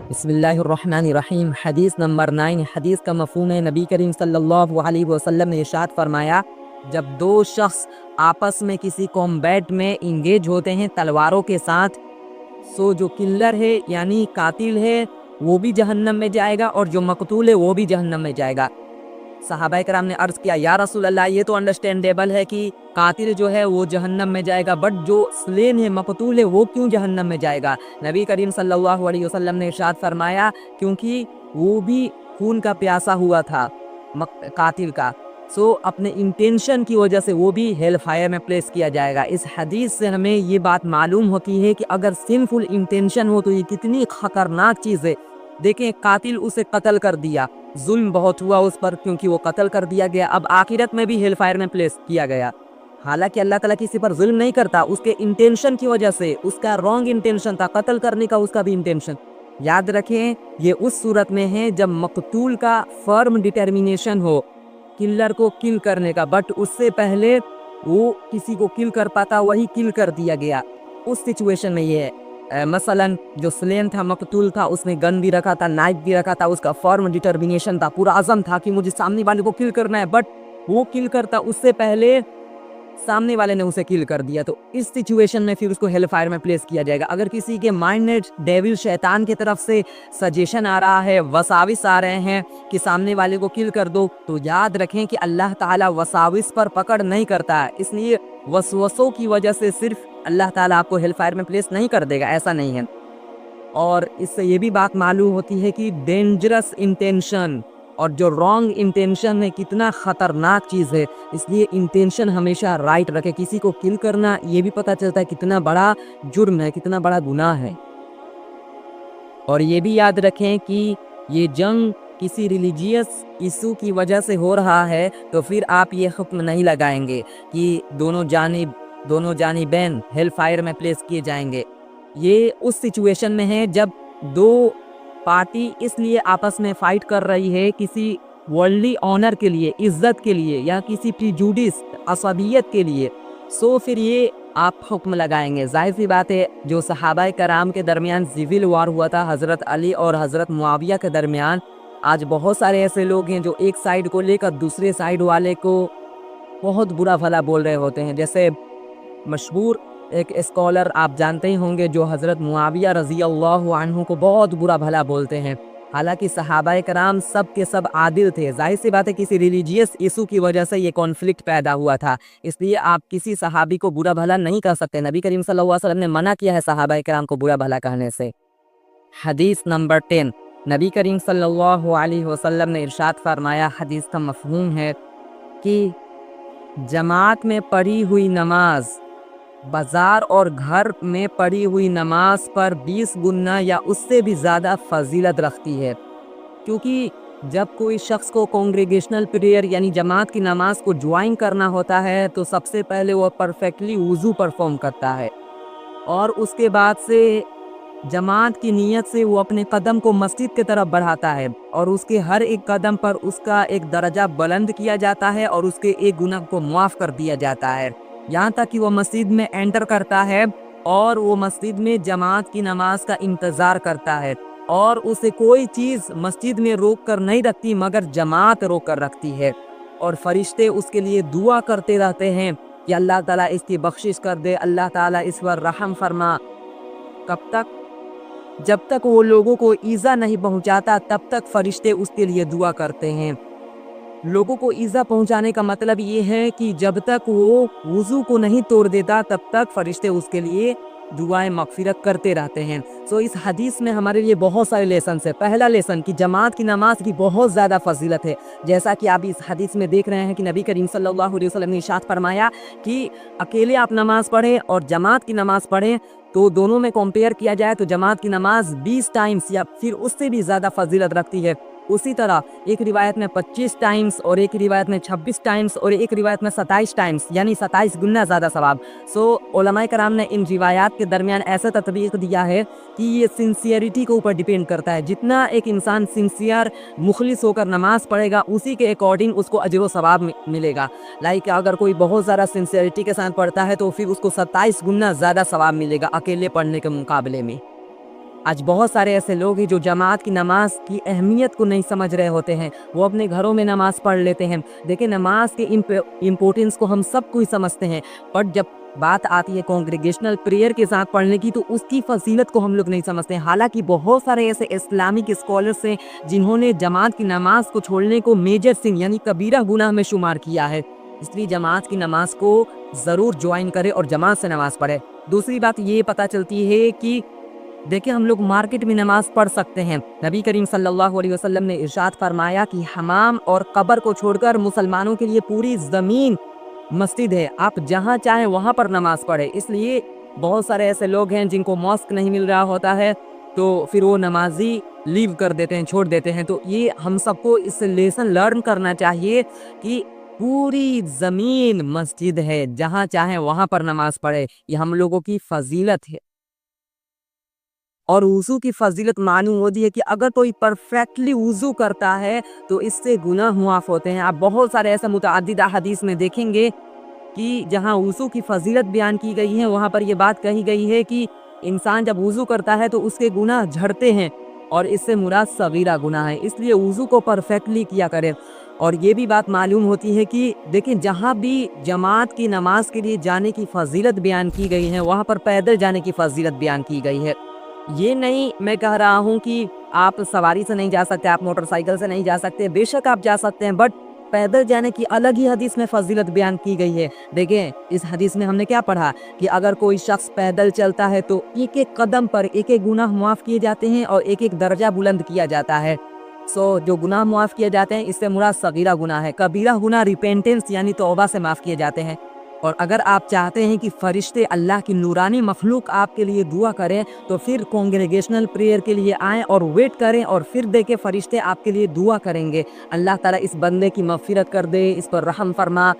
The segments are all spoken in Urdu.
بسم اللہ الرحمن الرحیم۔ حدیث نمبر 9۔ حدیث کا مفہوم ہے، نبی کریم صلی اللہ علیہ وسلم نے ارشاد فرمایا، جب دو شخص آپس میں کسی کمبیٹ میں انگیج ہوتے ہیں تلواروں کے ساتھ، سو جو کلر ہے یعنی قاتل ہے وہ بھی جہنم میں جائے گا اور جو مقتول ہے وہ بھی جہنم میں جائے گا۔ صحابہ کرام نے عرض کیا، یا رسول اللہ یہ تو انڈرسٹینڈیبل ہے کہ قاتل جو ہے وہ جہنم میں جائے گا، بٹ جو سلین ہے مقتول ہے وہ کیوں جہنم میں جائے گا؟ نبی کریم صلی اللہ علیہ وسلم نے ارشاد فرمایا، کیونکہ وہ بھی خون کا پیاسا ہوا تھا قاتل کا، سو اپنے انٹینشن کی وجہ سے وہ بھی ہیل فائر میں پلیس کیا جائے گا۔ اس حدیث سے ہمیں یہ بات معلوم ہوتی ہے کہ اگر سنفل انٹینشن ہو تو یہ کتنی خطرناک چیز ہے۔ دیکھیں، قاتل اسے قتل کر دیا، ظلم بہت ہوا اس پر کیونکہ وہ قتل کر دیا گیا، اب آخرت میں بھی ہیل فائر میں پلیس کیا گیا۔ حالانکہ اللہ تعالیٰ کسی پر ظلم نہیں کرتا، اس کے انٹینشن کی وجہ سے، اس کا رانگ انٹینشن تھا قتل کرنے کا، اس کا بھی انٹینشن۔ یاد رکھیں، یہ اس صورت میں ہے جب مقتول کا فرم ڈٹرمینیشن ہو کلر کو کل کرنے کا، بٹ اس سے پہلے وہ کسی کو کل کر پاتا، وہی کل کر دیا گیا، اس سچویشن میں یہ ہے۔ مثلا جو سلین تھا، مقتول تھا، اس نے گن بھی رکھا تھا، نائف بھی رکھا تھا، اس کا فرم ڈٹرمینیشن تھا، پورا عزم تھا کہ مجھے سامنے والے کو کل کرنا ہے، بٹ وہ کل کرتا اس سے پہلے سامنے والے نے اسے کل کر دیا، تو اس سچویشن میں پھر اس کو ہیل فائر میں پلیس کیا جائے گا۔ اگر کسی کے مائنڈ میں ڈیول شیطان کی طرف سے سجیشن آ رہا ہے، وساوس آ رہے ہیں کہ سامنے والے کو کل کر دو، تو یاد رکھیں کہ اللہ تعالیٰ وساوس پر پکڑ نہیں کرتا ہے، اس لیے وسوسوں کی وجہ سے صرف اللہ تعالیٰ آپ کو ہیل فائر میں پلیس نہیں کر دے گا، ایسا نہیں ہے۔ اور اس سے یہ بھی بات معلوم ہوتی ہے کہ ڈینجرس انٹینشن اور جو رانگ انٹینشن ہے کتنا خطرناک چیز ہے، اس لیے انٹینشن ہمیشہ رائٹ رکھے۔ کسی کو کل کرنا یہ بھی پتہ چلتا ہے کتنا بڑا جرم ہے، کتنا بڑا گناہ ہے۔ اور یہ بھی یاد رکھیں کہ یہ جنگ کسی ریلیجیس ایشو کی وجہ سے ہو رہا ہے، تو پھر آپ یہ حکم نہیں لگائیں گے کہ دونوں جانبین ہیل فائر میں پلیس کیے جائیں گے۔ یہ اس سچویشن میں ہے جب دو پارٹی اس لیے آپس میں فائٹ کر رہی ہے کسی ورلڈلی آنر کے لیے، عزت کے لیے، یا کسی پریجوڈس عصبیت کے لیے، سو پھر یہ آپ حکم لگائیں گے۔ ظاہر سی بات ہے، جو صحابہ کرام کے درمیان سیویل وار ہوا تھا حضرت علی اور حضرت معاویہ کے درمیان، آج بہت سارے ایسے لوگ ہیں جو ایک سائیڈ کو لے کر دوسرے سائیڈ والے کو بہت برا بھلا بول رہے ہوتے ہیں۔ جیسے مشہور ایک اسکالر آپ جانتے ہی ہوں گے جو حضرت معاویہ رضی اللہ عنہ کو بہت برا بھلا بولتے ہیں، حالانکہ صحابہ کرام سب کے سب عادل تھے۔ ظاہر سی بات ہے کسی ریلیجیس ایشو کی وجہ سے یہ کانفلکٹ پیدا ہوا تھا، اس لیے آپ کسی صحابی کو برا بھلا نہیں کہہ سکتے۔ نبی کریم صلی اللہ علیہ وسلم نے منع کیا ہے صحابہ کرام کو برا بھلا کہنے سے۔ حدیث نمبر 10۔ نبی کریم صلی اللہ علیہ وسلم نے ارشاد فرمایا، حدیث کا مفہوم ہے کہ جماعت میں پڑھی ہوئی نماز بازار اور گھر میں پڑھی ہوئی نماز پر 20 گنا یا اس سے بھی زیادہ فضیلت رکھتی ہے، کیونکہ جب کوئی شخص کو کانگریگیشنل پریئر یعنی جماعت کی نماز کو جوائن کرنا ہوتا ہے تو سب سے پہلے وہ پرفیکٹلی وضو پرفارم کرتا ہے، اور اس کے بعد سے جماعت کی نیت سے وہ اپنے قدم کو مسجد کی طرف بڑھاتا ہے، اور اس کے ہر ایک قدم پر اس کا ایک درجہ بلند کیا جاتا ہے اور اس کے ایک گناہ کو معاف کر دیا جاتا ہے، یہاں تک کہ وہ مسجد میں انٹر کرتا ہے اور وہ مسجد میں جماعت کی نماز کا انتظار کرتا ہے، اور اسے کوئی چیز مسجد میں روک کر نہیں رکھتی مگر جماعت روک کر رکھتی ہے، اور فرشتے اس کے لیے دعا کرتے رہتے ہیں کہ اللہ تعالیٰ اس کی بخشش کر دے، اللہ تعالیٰ اس پر رحم فرما۔ کب تک؟ جب تک وہ لوگوں کو ایذا نہیں پہنچاتا تب تک فرشتے اس کے لیے دعا کرتے ہیں۔ لوگوں کو ایذا پہنچانے کا مطلب یہ ہے کہ جب تک وہ وضو کو نہیں توڑ دیتا تب تک فرشتے اس کے لیے دعائیں مغفرت کرتے رہتے ہیں۔ سو اس حدیث میں ہمارے لیے بہت سارے لیسنس ہیں۔ پہلا لیسن کہ جماعت کی نماز کی بہت زیادہ فضیلت ہے، جیسا کہ آپ اس حدیث میں دیکھ رہے ہیں کہ نبی کریم صلی اللہ علیہ وسلم نے ارشاد فرمایا کہ اکیلے آپ نماز پڑھیں اور جماعت کی نماز پڑھیں تو دونوں میں کمپیئر کیا جائے تو جماعت کی نماز 20 ٹائمز یا پھر اس سے بھی زیادہ فضیلت رکھتی ہے۔ اسی طرح ایک روایت میں 25 ٹائمز اور ایک روایت میں 26 ٹائمز اور ایک روایت میں 27 ٹائمز یعنی 27 گنا زیادہ ثواب۔ سو علماء کرام نے ان روایات کے درمیان ایسا تطبیق دیا ہے کہ یہ سنسیئرٹی کے اوپر ڈیپینڈ کرتا ہے، جتنا ایک انسان سنسیئر مخلص ہو کر نماز پڑھے گا اسی کے اکارڈنگ اس کو اجر و ثواب ملے گا۔ لائک اگر کوئی بہت زیادہ سنسیئرٹی کے ساتھ پڑھتا ہے تو پھر اس کو 27 گنا زیادہ ثواب ملے گا اکیلے پڑھنے کے مقابلے میں۔ آج بہت سارے ایسے لوگ ہیں جو جماعت کی نماز کی اہمیت کو نہیں سمجھ رہے ہوتے ہیں، وہ اپنے گھروں میں نماز پڑھ لیتے ہیں۔ دیکھیں نماز کے امپورٹنس کو ہم سب کوئی سمجھتے ہیں، بٹ جب بات آتی ہے کانگریگیشنل پریئر کے ساتھ پڑھنے کی تو اس کی فضیلت کو ہم لوگ نہیں سمجھتے ہیں۔ حالانکہ بہت سارے ایسے اسلامک اسکالرس ہیں جنہوں نے جماعت کی نماز کو چھوڑنے کو میجر سن یعنی کبیرہ گناہ میں شمار کیا ہے، اس لیے جماعت کی نماز کو ضرور جوائن کرے اور جماعت سے نماز پڑھے۔ دوسری بات یہ پتہ چلتی ہے کہ دیکھیں ہم لوگ مارکیٹ میں نماز پڑھ سکتے ہیں۔ نبی کریم صلی اللہ علیہ وسلم نے ارشاد فرمایا کہ حمام اور قبر کو چھوڑ کر مسلمانوں کے لیے پوری زمین مسجد ہے، آپ جہاں چاہیں وہاں پر نماز پڑھیں۔ اس لیے بہت سارے ایسے لوگ ہیں جن کو ماسک نہیں مل رہا ہوتا ہے تو پھر وہ نمازی لیو کر دیتے ہیں، چھوڑ دیتے ہیں۔ تو یہ ہم سب کو اس سے لیسن لرن کرنا چاہیے کہ پوری زمین مسجد ہے، جہاں چاہیں وہاں پر نماز پڑھے، یہ ہم لوگوں کی فضیلت ہے۔ اور وضو کی فضیلت معلوم ہوتی ہے کہ اگر کوئی پرفیکٹلی وضو کرتا ہے تو اس سے گناہ معاف ہوتے ہیں۔ آپ بہت سارے ایسے متعدد حدیث میں دیکھیں گے کہ جہاں وضو کی فضیلت بیان کی گئی ہے وہاں پر یہ بات کہی گئی ہے کہ انسان جب وضو کرتا ہے تو اس کے گناہ جھڑتے ہیں، اور اس سے مراد صغیرہ گناہ ہے، اس لیے وضو کو پرفیکٹلی کیا کرے۔ اور یہ بھی بات معلوم ہوتی ہے کہ دیکھیں جہاں بھی جماعت کی نماز کے لیے جانے کی فضیلت بیان کی گئی ہے وہاں پر پیدل جانے کی فضیلت بیان کی گئی ہے۔ یہ نہیں میں کہہ رہا ہوں کہ آپ سواری سے نہیں جا سکتے، آپ موٹر سائیکل سے نہیں جا سکتے، بے شک آپ جا سکتے ہیں، بٹ پیدل جانے کی الگ ہی حدیث میں فضیلت بیان کی گئی ہے۔ دیکھیں اس حدیث میں ہم نے کیا پڑھا کہ اگر کوئی شخص پیدل چلتا ہے تو ایک ایک قدم پر ایک ایک گناہ معاف کیے جاتے ہیں اور ایک ایک درجہ بلند کیا جاتا ہے۔ جو گناہ معاف کیے جاتے ہیں اس سے مراد صغیرہ گناہ ہے، کبیرہ گناہ ریپینٹنس یعنی توبہ سے معاف کیے جاتے ہیں۔ اور اگر آپ چاہتے ہیں کہ فرشتے اللہ کی نورانی مخلوق آپ کے لیے دعا کریں تو پھر کانگریگیشنل پریئر کے لیے آئیں اور ویٹ کریں، اور پھر دیکھیں فرشتے آپ کے لیے دعا کریں گے، اللہ تعالیٰ اس بندے کی مغفرت کر دے، اس پر رحم فرما۔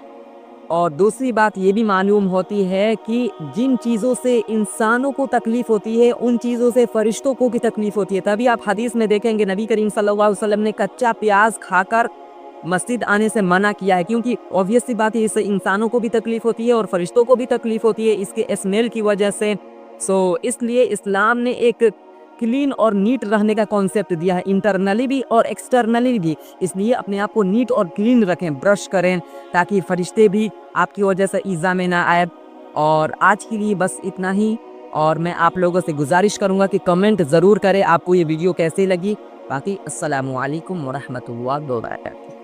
اور دوسری بات یہ بھی معلوم ہوتی ہے کہ جن چیزوں سے انسانوں کو تکلیف ہوتی ہے ان چیزوں سے فرشتوں کو بھی تکلیف ہوتی ہے۔ تبھی آپ حدیث میں دیکھیں گے نبی کریم صلی اللہ علیہ وسلم نے کچا پیاز کھا کر مسجد آنے سے منع کیا ہے، کیونکہ اوبویس سی بات ہے اس سے انسانوں کو بھی تکلیف ہوتی ہے اور فرشتوں کو بھی تکلیف ہوتی ہے اس کے اسمیل کی وجہ سے۔ اس لیے اسلام نے ایک کلین اور نیٹ رہنے کا کانسیپٹ دیا ہے، انٹرنلی بھی اور ایکسٹرنلی بھی۔ اس لیے اپنے آپ کو نیٹ اور کلین رکھیں، برش کریں، تاکہ فرشتے بھی آپ کی وجہ سے ایذا میں نہ آئے۔ اور آج کے لیے بس اتنا ہی، اور میں آپ لوگوں سے گزارش کروں گا کہ کمنٹ ضرور کریں آپ کو یہ ویڈیو کیسے لگی۔ باقی السلام علیکم ورحمۃ اللہ وبرکاتہ۔